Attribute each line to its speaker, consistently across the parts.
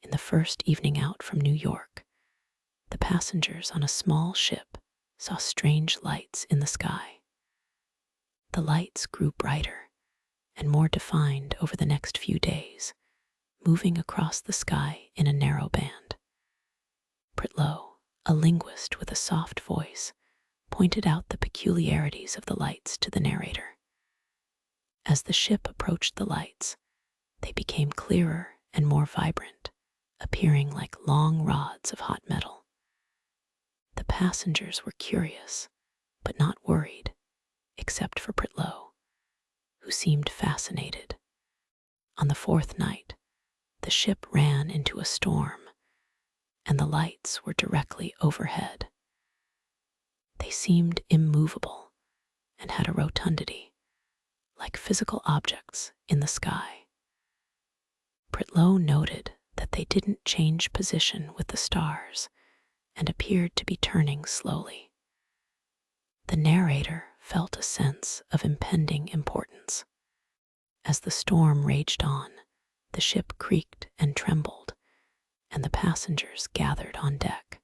Speaker 1: in the first evening out from New York, the passengers on a small ship saw strange lights in the sky. The lights grew brighter and more defined over the next few days, moving across the sky in a narrow band. Pritlow, a linguist with a soft voice, pointed out the peculiarities of the lights to the narrator. As the ship approached the lights, they became clearer and more vibrant, appearing like long rods of hot metal. The passengers were curious, but not worried, except for Pritlow, who seemed fascinated. On the fourth night, the ship ran into a storm, and the lights were directly overhead. They seemed immovable and had a rotundity, like physical objects in the sky. Pritlow noted that they didn't change position with the stars and appeared to be turning slowly. The narrator felt a sense of impending importance. As the storm raged on, the ship creaked and trembled, and the passengers gathered on deck.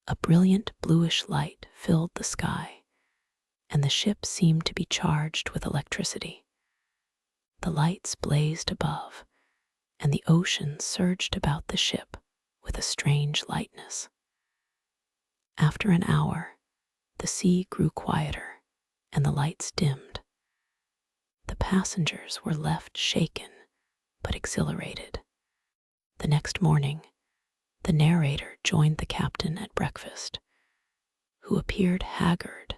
Speaker 1: A brilliant bluish light filled the sky, and the ship seemed to be charged with electricity. The lights blazed above, and the ocean surged about the ship with a strange lightness. After an hour, the sea grew quieter, and the lights dimmed. The passengers were left shaken but exhilarated. The next morning, the narrator joined the captain at breakfast, who appeared haggard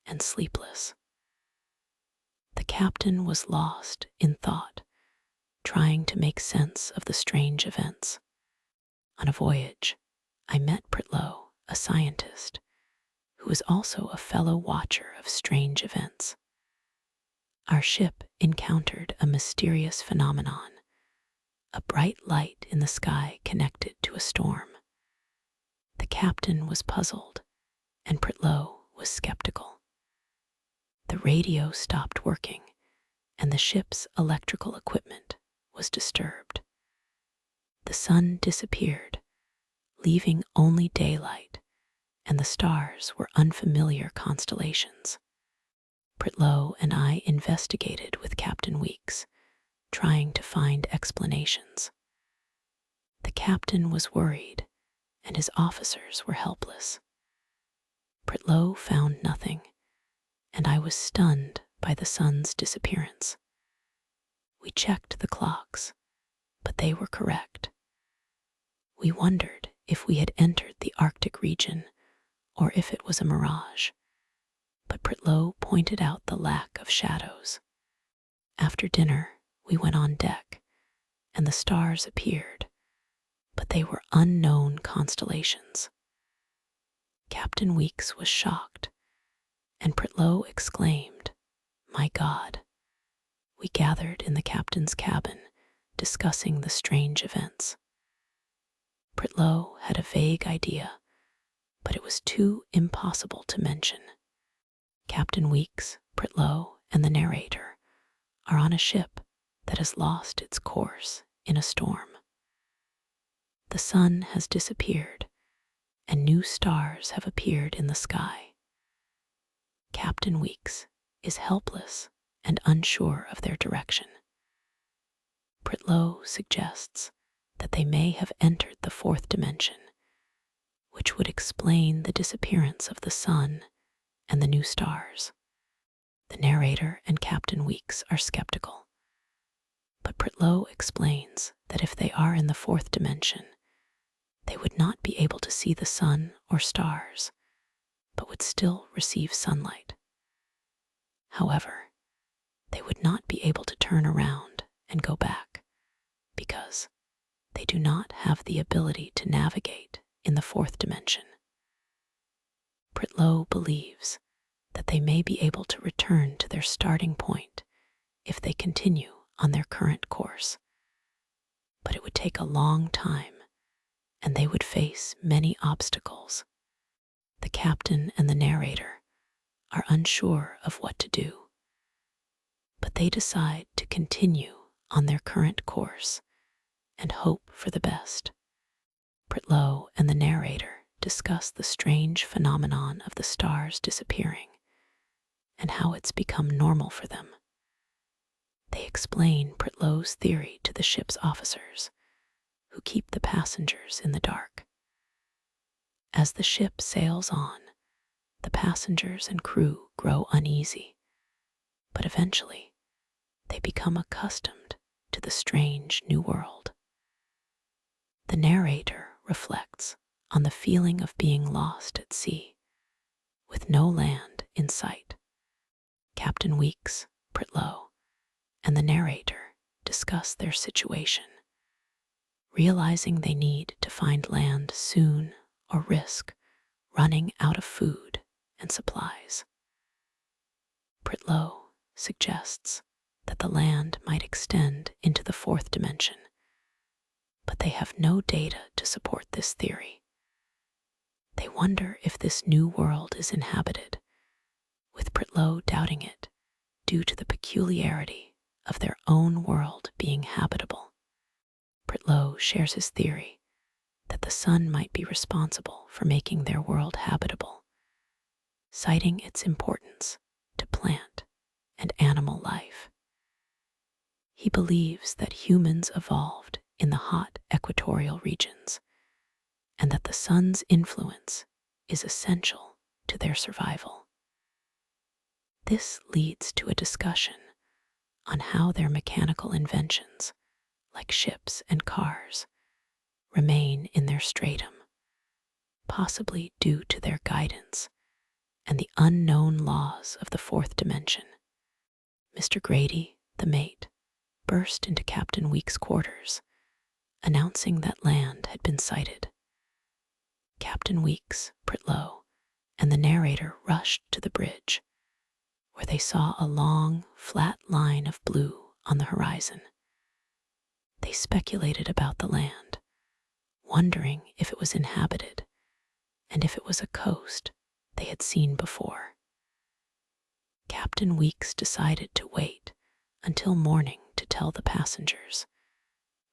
Speaker 1: and sleepless. The captain was lost in thought, trying to make sense of the strange events. On a voyage, I met Pritlow, a scientist, who was also a fellow watcher of strange events. Our ship encountered a mysterious phenomenon, a bright light in the sky connected to a storm. The captain was puzzled, and Pritlow was skeptical. The radio stopped working, and the ship's electrical equipment was disturbed. The sun disappeared, leaving only daylight, and the stars were unfamiliar constellations. Pritlow and I investigated with Captain Weeks, trying to find explanations. The captain was worried, and his officers were helpless. Pritlow found nothing, and I was stunned by the sun's disappearance. We checked the clocks, but they were correct. We wondered if we had entered the Arctic region or if it was a mirage, but Pritlow pointed out the lack of shadows. After dinner, we went on deck, and the stars appeared, but they were unknown constellations. Captain Weeks was shocked, and Pritlow exclaimed, "My God!" We gathered in the captain's cabin, discussing the strange events. Pritlow had a vague idea, but it was too impossible to mention. Captain Weeks, Pritlow, and the narrator are on a ship that has lost its course in a storm. The sun has disappeared, and new stars have appeared in the sky. Captain Weeks is helpless and unsure of their direction. Pritlow suggests that they may have entered the fourth dimension, which would explain the disappearance of the sun and the new stars. The narrator and Captain Weeks are skeptical, but Pritlow explains that if they are in the fourth dimension, they would not be able to see the sun or stars, but would still receive sunlight. However, they would not be able to turn around and go back, because they do not have the ability to navigate in the fourth dimension. Pritlow believes that they may be able to return to their starting point if they continue on their current course, but it would take a long time, and they would face many obstacles. The captain and the narrator are unsure of what to do, but they decide to continue on their current course and hope for the best. Pritlow and the narrator discuss the strange phenomenon of the stars disappearing and how it's become normal for them. They explain Pritlow's theory to the ship's officers, who keep the passengers in the dark. As the ship sails on, the passengers and crew grow uneasy, but eventually they become accustomed to the strange new world. The narrator reflects on the feeling of being lost at sea, with no land in sight. Captain Weeks, Pritlow, and the narrator discuss their situation, realizing they need to find land soon or risk running out of food and supplies. Pritlow suggests that the land might extend into the fourth dimension, but they have no data to support this theory. They wonder if this new world is inhabited, with Pritlow doubting it due to the peculiarity of their own world being habitable. Pritlow shares his theory that the sun might be responsible for making their world habitable, citing its importance to plant and animal life. He believes that humans evolved in the hot equatorial regions, and that the sun's influence is essential to their survival. This leads to a discussion on how their mechanical inventions, like ships and cars, remain in their stratum, possibly due to their guidance and the unknown laws of the fourth dimension. Mr. Grady, the mate, burst into Captain Weeks' quarters, announcing that land had been sighted. Captain Weeks, Pritlow, and the narrator rushed to the bridge, where they saw a long, flat line of blue on the horizon. They speculated about the land, wondering if it was inhabited and if it was a coast they had seen before. Captain Weeks decided to wait until morning to tell the passengers,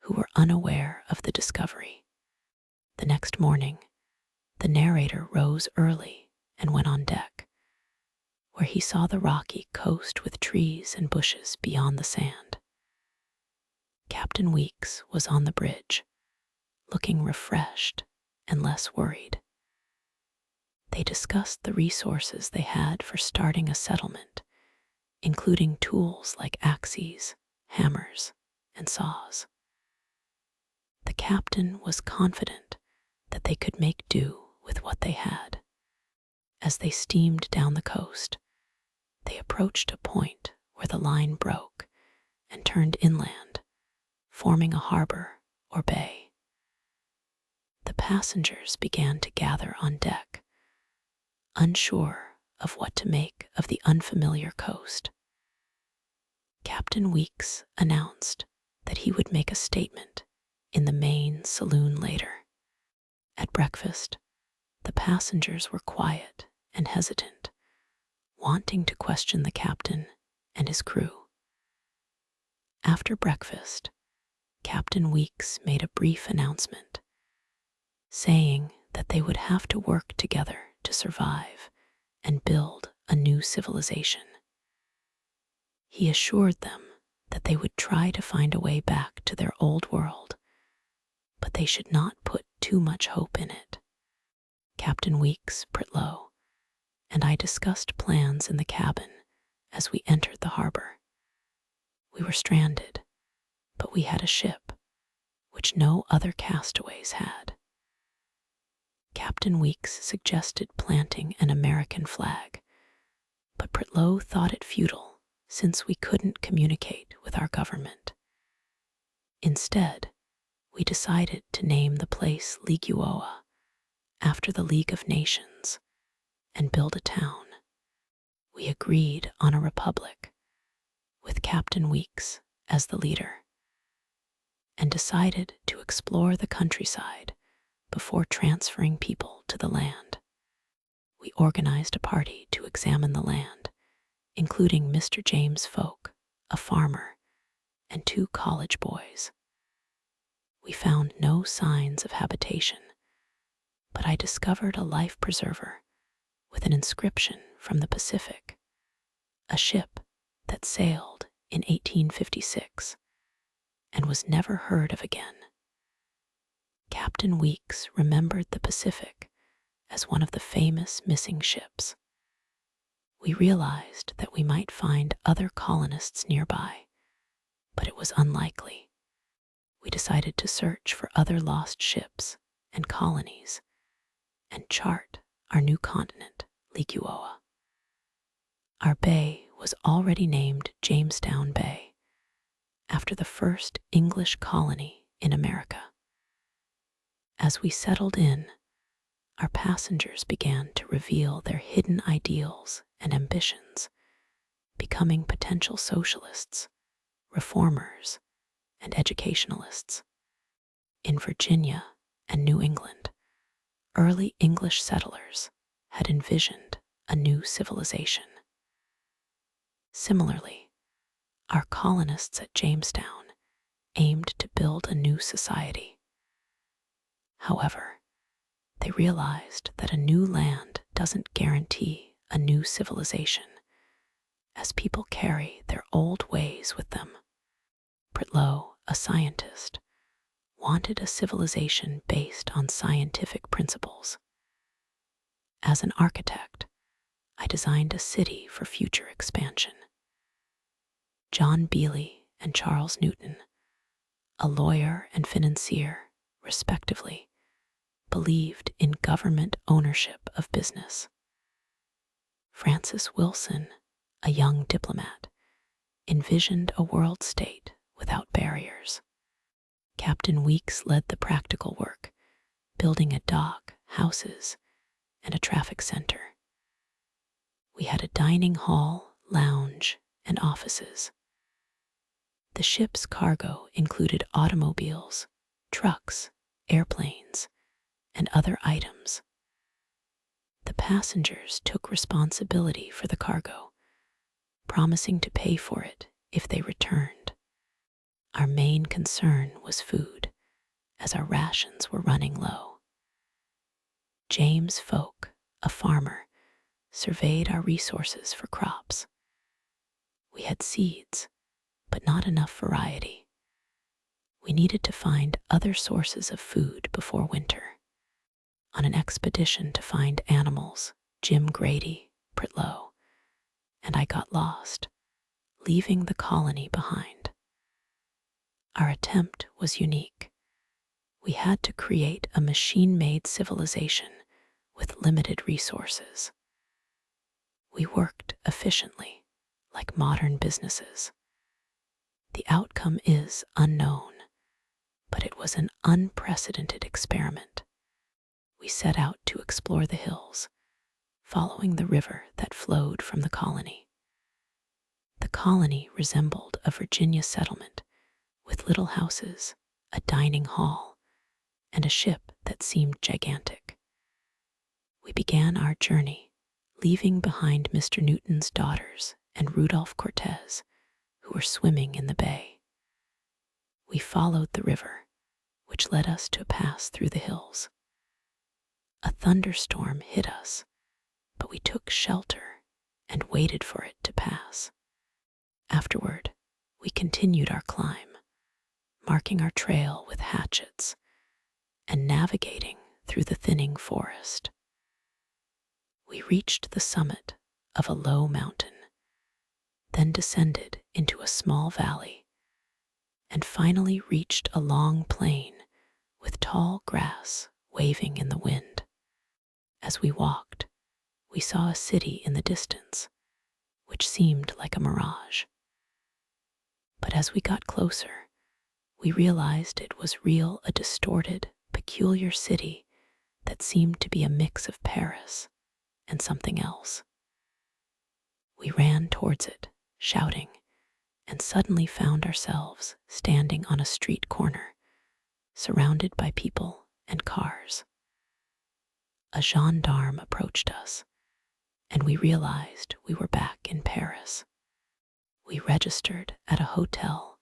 Speaker 1: who were unaware of the discovery. The next morning, the narrator rose early and went on deck, where he saw the rocky coast with trees and bushes beyond the sand. Captain Weeks was on the bridge, looking refreshed and less worried. They discussed the resources they had for starting a settlement, including tools like axes, hammers, and saws. The captain was confident that they could make do with what they had. As they steamed down the coast, they approached a point where the line broke and turned inland, forming a harbor or bay. The passengers began to gather on deck, unsure of what to make of the unfamiliar coast. Captain Weeks announced that he would make a statement in the main saloon later. At breakfast, the passengers were quiet and hesitant, wanting to question the captain and his crew. After breakfast, Captain Weeks made a brief announcement, saying that they would have to work together to survive and build a new civilization. He assured them that they would try to find a way back to their old world, but they should not put too much hope in it. Captain Weeks, Pritlow, and I discussed plans in the cabin as we entered the harbor. We were stranded, but we had a ship, which no other castaways had. Captain Weeks suggested planting an American flag, but Pritlow thought it futile since we couldn't communicate with our government. Instead, we decided to name the place Liguoa after the League of Nations and build a town. We agreed on a republic, with Captain Weeks as the leader, and decided to explore the countryside before transferring people to the land. We organized a party to examine the land, including Mr. James Folk, a farmer, and 2 college boys. We found no signs of habitation, but I discovered a life preserver with an inscription from the Pacific, a ship that sailed in 1856 and was never heard of again. Captain Weeks remembered the Pacific as one of the famous missing ships. We realized that we might find other colonists nearby, but it was unlikely. We decided to search for other lost ships and colonies and chart our new continent, Likuoa. Our bay was already named Jamestown Bay, after the first English colony in America. As we settled in, our passengers began to reveal their hidden ideals and ambitions, becoming potential socialists, reformers, and educationalists. In Virginia and New England, early English settlers had envisioned a new civilization. Similarly, our colonists at Jamestown aimed to build a new society. However, they realized that a new land doesn't guarantee a new civilization, as people carry their old ways with them. Pritlow, a scientist, wanted a civilization based on scientific principles. As an architect, I designed a city for future expansion. John Beeley and Charles Newton, a lawyer and financier, respectively, believed in government ownership of business. Francis Wilson, a young diplomat, envisioned a world state without barriers. Captain Weeks led the practical work, building a dock, houses, and a traffic center. We had a dining hall, lounge, and offices. The ship's cargo included automobiles, trucks, airplanes, and other items. The passengers took responsibility for the cargo, promising to pay for it if they returned. Our main concern was food, as our rations were running low. James Folk, a farmer, surveyed our resources for crops. We had seeds, but not enough variety. We needed to find other sources of food before winter. On an expedition to find animals, Jim Grady, Pritlow, and I got lost, leaving the colony behind. Our attempt was unique. We had to create a machine-made civilization with limited resources. We worked efficiently, like modern businesses. The outcome is unknown, but it was an unprecedented experiment. We set out to explore the hills, following the river that flowed from the colony. The colony resembled a Virginia settlement, with little houses, a dining hall, and a ship that seemed gigantic. We began our journey, leaving behind Mr. Newton's daughters and Rudolph Cortez, who were swimming in the bay. We followed the river, which led us to a pass through the hills. A thunderstorm hit us, but we took shelter and waited for it to pass. Afterward, we continued our climb, marking our trail with hatchets and navigating through the thinning forest. We reached the summit of a low mountain, then descended into a small valley, and finally reached a long plain with tall grass waving in the wind. As we walked, we saw a city in the distance, which seemed like a mirage. But as we got closer, we realized it was real, a distorted, peculiar city that seemed to be a mix of Paris and something else. We ran towards it, shouting, and suddenly found ourselves standing on a street corner, surrounded by people and cars. A gendarme approached us, and we realized we were back in Paris. We registered at a hotel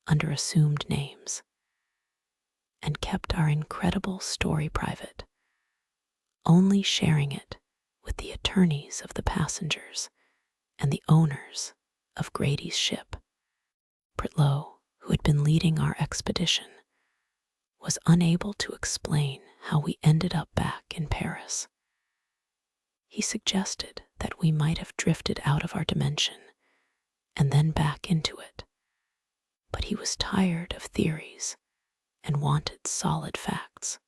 Speaker 1: under assumed names. and kept our incredible story private, only sharing it with the attorneys of the passengers and the owners of Grady's ship. Pritlow, who had been leading our expedition, was unable to explain how we ended up back in Paris. He suggested that we might have drifted out of our dimension and then back into it, but he was tired of theories and wanted solid facts.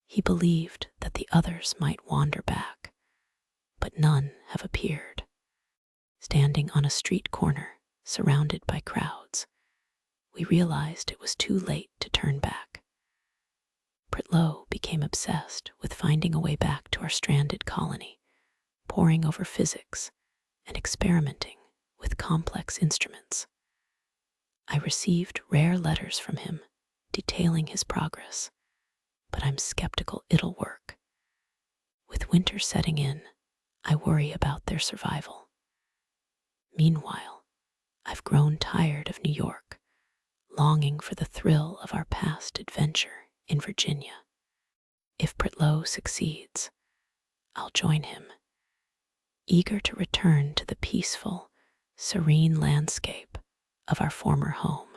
Speaker 1: He believed that the others might wander back, but none have appeared. Standing on a street corner, surrounded by crowds, we realized it was too late to turn back. Pritlow became obsessed with finding a way back to our stranded colony, poring over physics and experimenting with complex instruments. I received rare letters from him detailing his progress, but I'm skeptical it'll work. With winter setting in, I worry about their survival. Meanwhile, I've grown tired of New York, longing for the thrill of our past adventure in Virginia. If Pritlow succeeds, I'll join him, eager to return to the peaceful, serene landscape of our former home.